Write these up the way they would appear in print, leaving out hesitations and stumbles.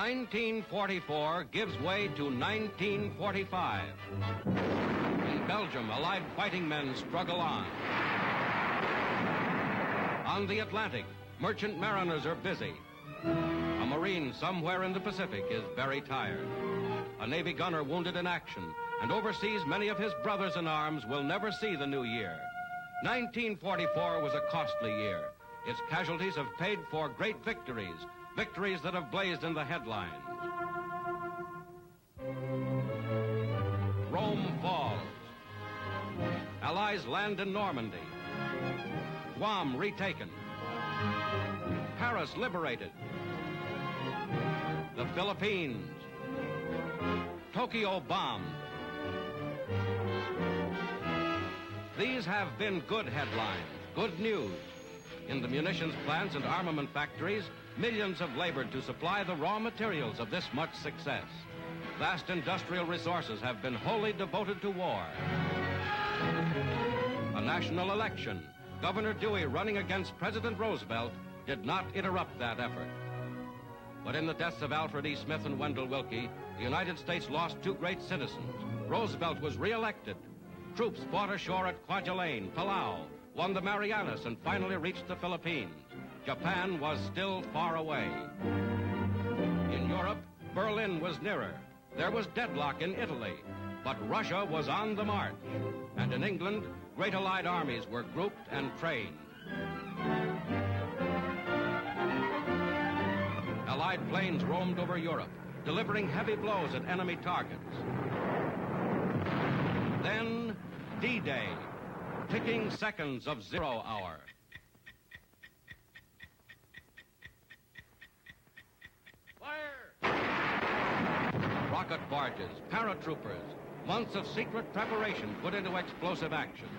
1944 gives way to 1945. In Belgium, Allied fighting men struggle on. On the Atlantic, merchant mariners are busy. A Marine somewhere in the Pacific is very tired. A Navy gunner wounded in action, and overseas many of his brothers in arms will never see the new year. 1944 was a costly year. Its casualties have paid for great victories, victories that have blazed in the headlines. Rome falls. Allies land in Normandy. Guam retaken. Paris liberated. The Philippines. Tokyo bombed. These have been good headlines, good news. In the munitions plants and armament factories, millions have labored to supply the raw materials of this much success. Vast industrial resources have been wholly devoted to war. A national election, Governor Dewey running against President Roosevelt, did not interrupt that effort. But in the deaths of Alfred E. Smith and Wendell Willkie, the United States lost two great citizens. Roosevelt was reelected. Troops fought ashore at Kwajalein, Palau, won the Marianas, and finally reached the Philippines. Japan was still far away. In Europe, Berlin was nearer. There was deadlock in Italy, but Russia was on the march. And in England, great Allied armies were grouped and trained. Allied planes roamed over Europe, delivering heavy blows at enemy targets. Then, D-Day, ticking seconds of 0 hour. Fire! Rocket barges, paratroopers, months of secret preparation put into explosive action.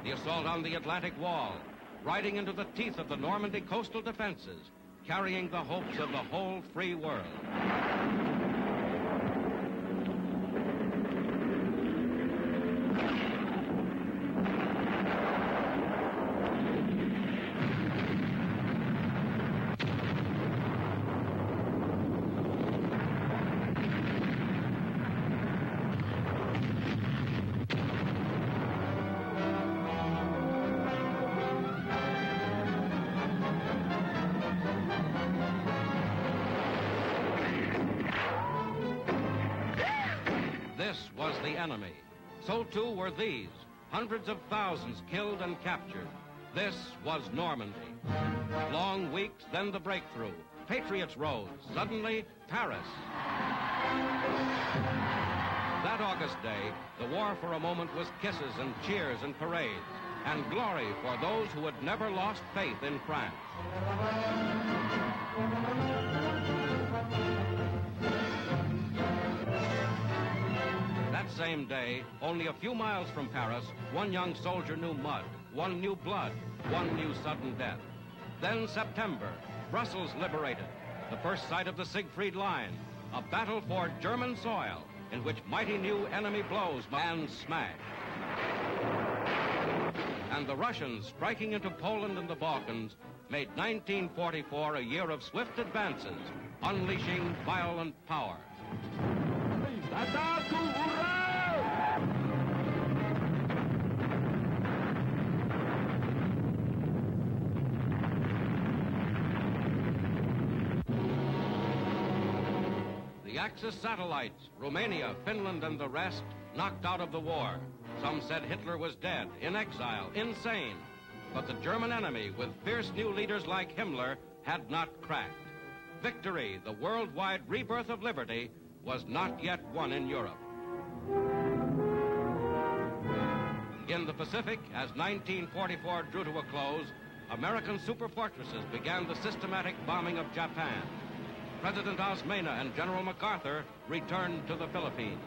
The assault on the Atlantic Wall, riding into the teeth of the Normandy coastal defenses, carrying the hopes of the whole free world. This was the enemy. So too were these, hundreds of thousands killed and captured. This was Normandy. Long weeks, then the breakthrough. Patriots rose. Suddenly, Paris. That August day, the war for a moment was kisses and cheers and parades, and glory for those who had never lost faith in France. That same day, only a few miles from Paris, one young soldier knew mud, one knew blood, one knew sudden death. Then September, Brussels liberated, the first sight of the Siegfried Line, a battle for German soil in which mighty new enemy blows and smash. And the Russians, striking into Poland and the Balkans, made 1944 a year of swift advances, unleashing violent power. The Axis satellites, Romania, Finland, and the rest, knocked out of the war. Some said Hitler was dead, in exile, insane. But the German enemy, with fierce new leaders like Himmler, had not cracked. Victory, the worldwide rebirth of liberty, was not yet won in Europe. In the Pacific, as 1944 drew to a close, American superfortresses began the systematic bombing of Japan. President Osmena and General MacArthur returned to the Philippines.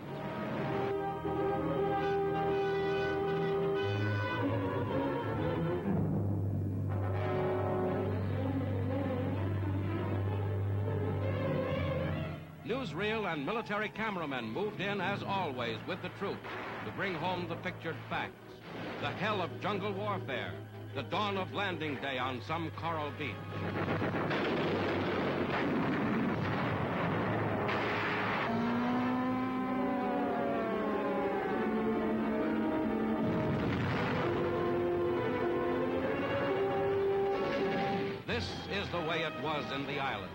Newsreel and military cameramen moved in, as always, with the troops to bring home the pictured facts. The hell of jungle warfare, the dawn of landing day on some coral beach. is the way it was in the island.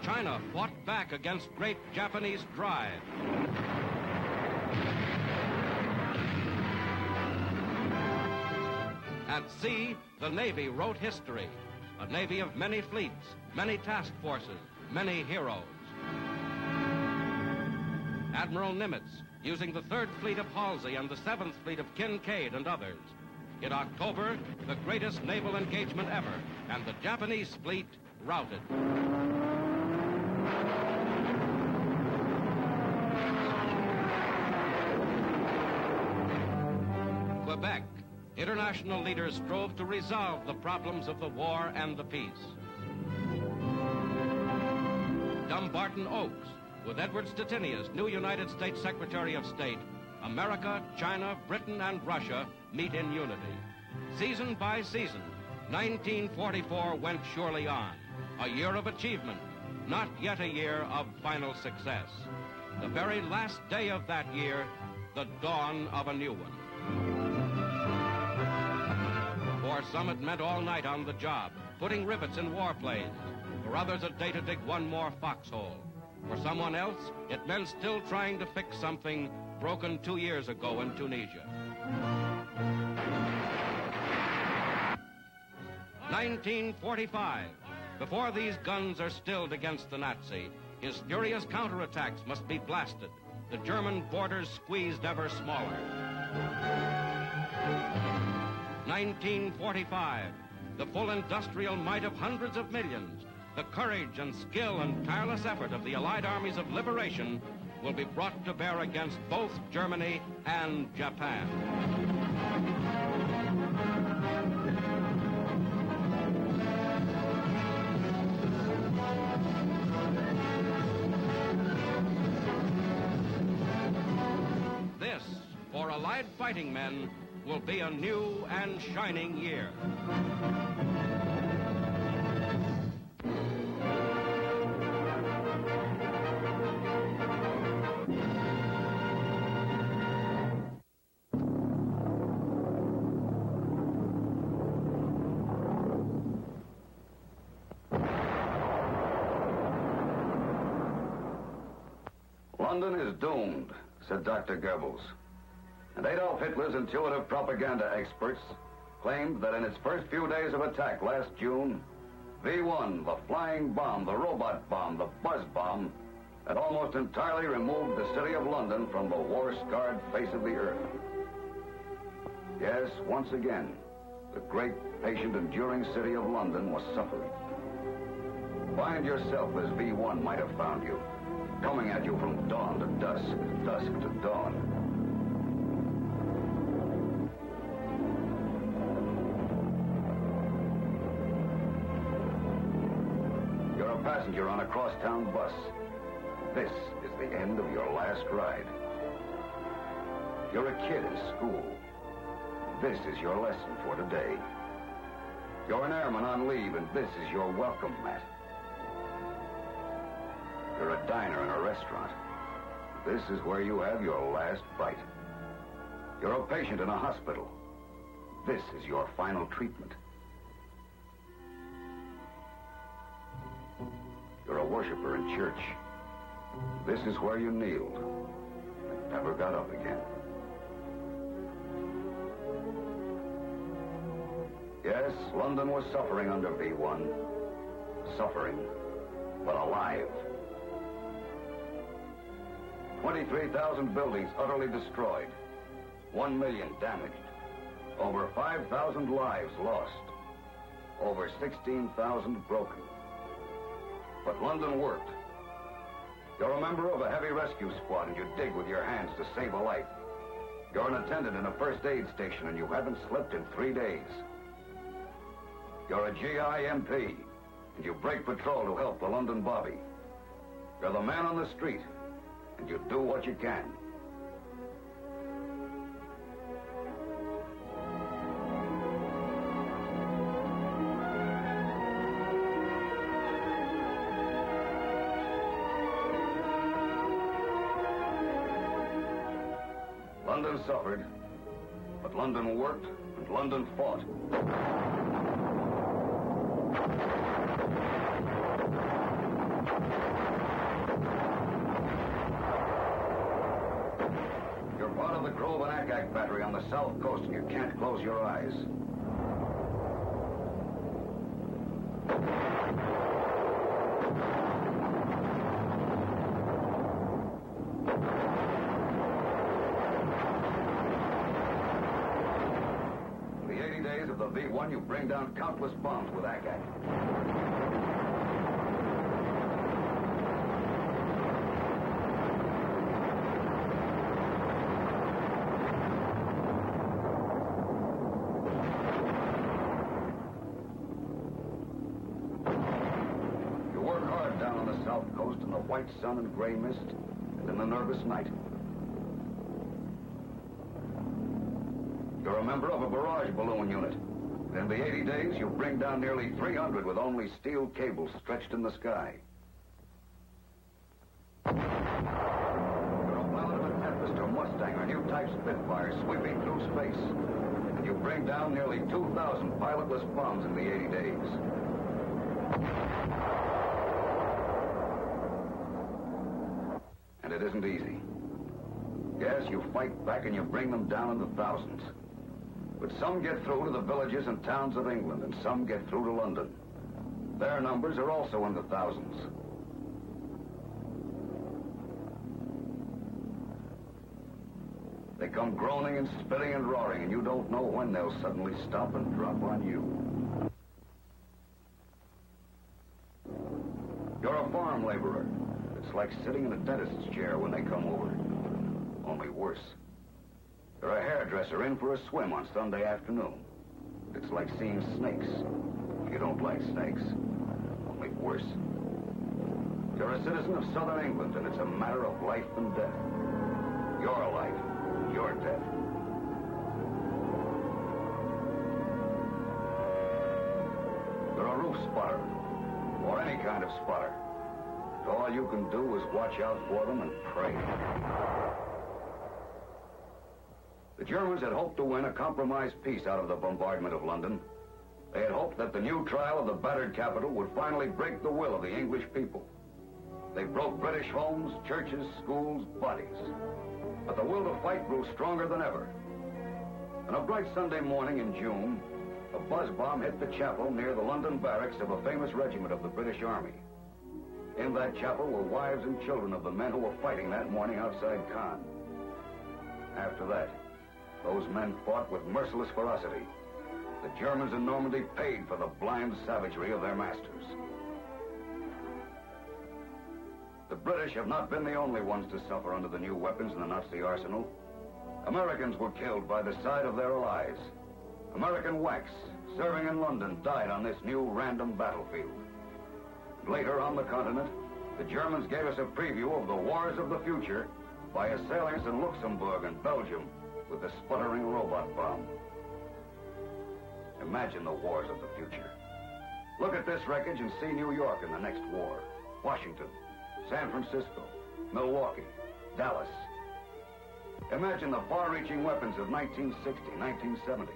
China fought back against great Japanese drive. At sea, the Navy wrote history. A Navy of many fleets, many task forces, many heroes. Admiral Nimitz, using the 3rd Fleet of Halsey and the 7th Fleet of Kinkaid and others. In October, the greatest naval engagement ever, and the Japanese fleet routed. Quebec, international leaders strove to resolve the problems of the war and the peace. Dumbarton Oaks, with Edward Stettinius, new United States Secretary of State, America, China, Britain, and Russia meet in unity. Season by season, 1944 went surely on. A year of achievement, not yet a year of final success. The very last day of that year, the dawn of a new one. For some, it meant all night on the job, putting rivets in warplanes. For others, a day to dig one more foxhole. For someone else, it meant still trying to fix something broken 2 years ago in Tunisia. 1945. Before these guns are stilled against the Nazi, his furious counterattacks must be blasted, the German borders squeezed ever smaller. 1945. The full industrial might of hundreds of millions, the courage and skill and tireless effort of the Allied armies of liberation will be brought to bear against both Germany and Japan. This, for Allied fighting men, will be a new and shining year. London is doomed, said Dr. Goebbels. And Adolf Hitler's intuitive propaganda experts claimed that in its first few days of attack last June, V1, the flying bomb, the robot bomb, the buzz bomb, had almost entirely removed the city of London from the war-scarred face of the earth. Yes, once again, the great, patient, enduring city of London was suffering. Find yourself as V1 might have found you, coming at you from dawn to dusk, dusk to dawn. You're a passenger on a crosstown bus. This is the end of your last ride. You're a kid in school. This is your lesson for today. You're an airman on leave, and this is your welcome mat. You're a diner in a restaurant. This is where you have your last bite. You're a patient in a hospital. This is your final treatment. You're a worshiper in church. This is where you kneeled and never got up again. Yes, London was suffering under V1. Suffering, but alive. 23,000 buildings utterly destroyed. 1 million damaged. Over 5,000 lives lost. Over 16,000 broken. But London worked. You're a member of a heavy rescue squad and you dig with your hands to save a life. You're an attendant in a first aid station and you haven't slept in 3 days. You're a GI MP and you break patrol to help the London Bobby. You're the man on the street and you do what you can. London suffered, but London worked and London fought. You're part of the Grove and Ack battery on the south coast, and you can't close your eyes. Of the V-1, you bring down countless bombs with Ack. You work hard down on the south coast in the white sun and gray mist, and in the nervous night. You're a member of a barrage balloon unit. In the 80 days, you bring down nearly 300 with only steel cables stretched in the sky. You're a pilot of a Tempest or Mustang or new type Spitfire sweeping through space. And you bring down nearly 2,000 pilotless bombs in the 80 days. And it isn't easy. Yes, you fight back and you bring them down in the thousands. But some get through to the villages and towns of England, and some get through to London. Their numbers are also in the thousands. They come groaning and spitting and roaring, and you don't know when they'll suddenly stop and drop on you. You're a farm laborer. It's like sitting in a dentist's chair when they come over. Only worse. You're a hairdresser in for a swim on Sunday afternoon. It's like seeing snakes. You don't like snakes. Only worse. You're a citizen of southern England, and it's a matter of life and death. Your life, your death. You're a roof spotter, or any kind of spotter. All you can do is watch out for them and pray. The Germans had hoped to win a compromise peace out of the bombardment of London. They had hoped that the new trial of the battered capital would finally break the will of the English people. They broke British homes, churches, schools, bodies. But the will to fight grew stronger than ever. On a bright Sunday morning in June, a buzz bomb hit the chapel near the London barracks of a famous regiment of the British Army. In that chapel were wives and children of the men who were fighting that morning outside Caen. After that, those men fought with merciless ferocity. The Germans in Normandy paid for the blind savagery of their masters. The British have not been the only ones to suffer under the new weapons in the Nazi arsenal. Americans were killed by the side of their allies. American WACs, serving in London, died on this new random battlefield. Later on the continent, the Germans gave us a preview of the wars of the future by assailing us in Luxembourg and Belgium with the sputtering robot bomb. Imagine the wars of the future. Look at this wreckage and see New York in the next war. Washington, San Francisco, Milwaukee, Dallas. Imagine the far-reaching weapons of 1960, 1970.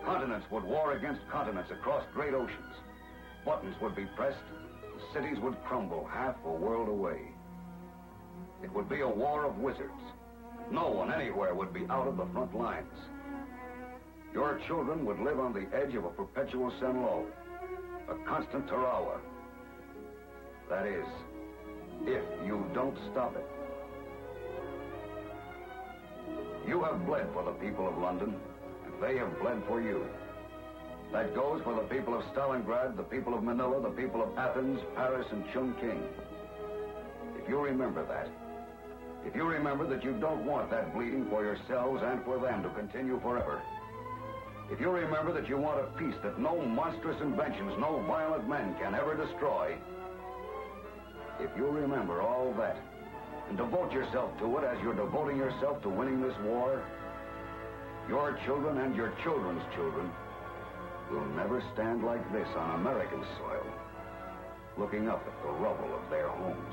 Continents would war against continents across great oceans. Buttons would be pressed, cities would crumble half a world away. It would be a war of wizards. No one anywhere would be out of the front lines. Your children would live on the edge of a perpetual Senlo, a constant Tarawa. That is, if you don't stop it. You have bled for the people of London, and they have bled for you. That goes for the people of Stalingrad, the people of Manila, the people of Athens, Paris, and Chongqing. If you remember that, if you remember that you don't want that bleeding for yourselves and for them to continue forever, if you remember that you want a peace that no monstrous inventions, no violent men can ever destroy, if you remember all that and devote yourself to it as you're devoting yourself to winning this war, your children and your children's children will never stand like this on American soil, looking up at the rubble of their homes.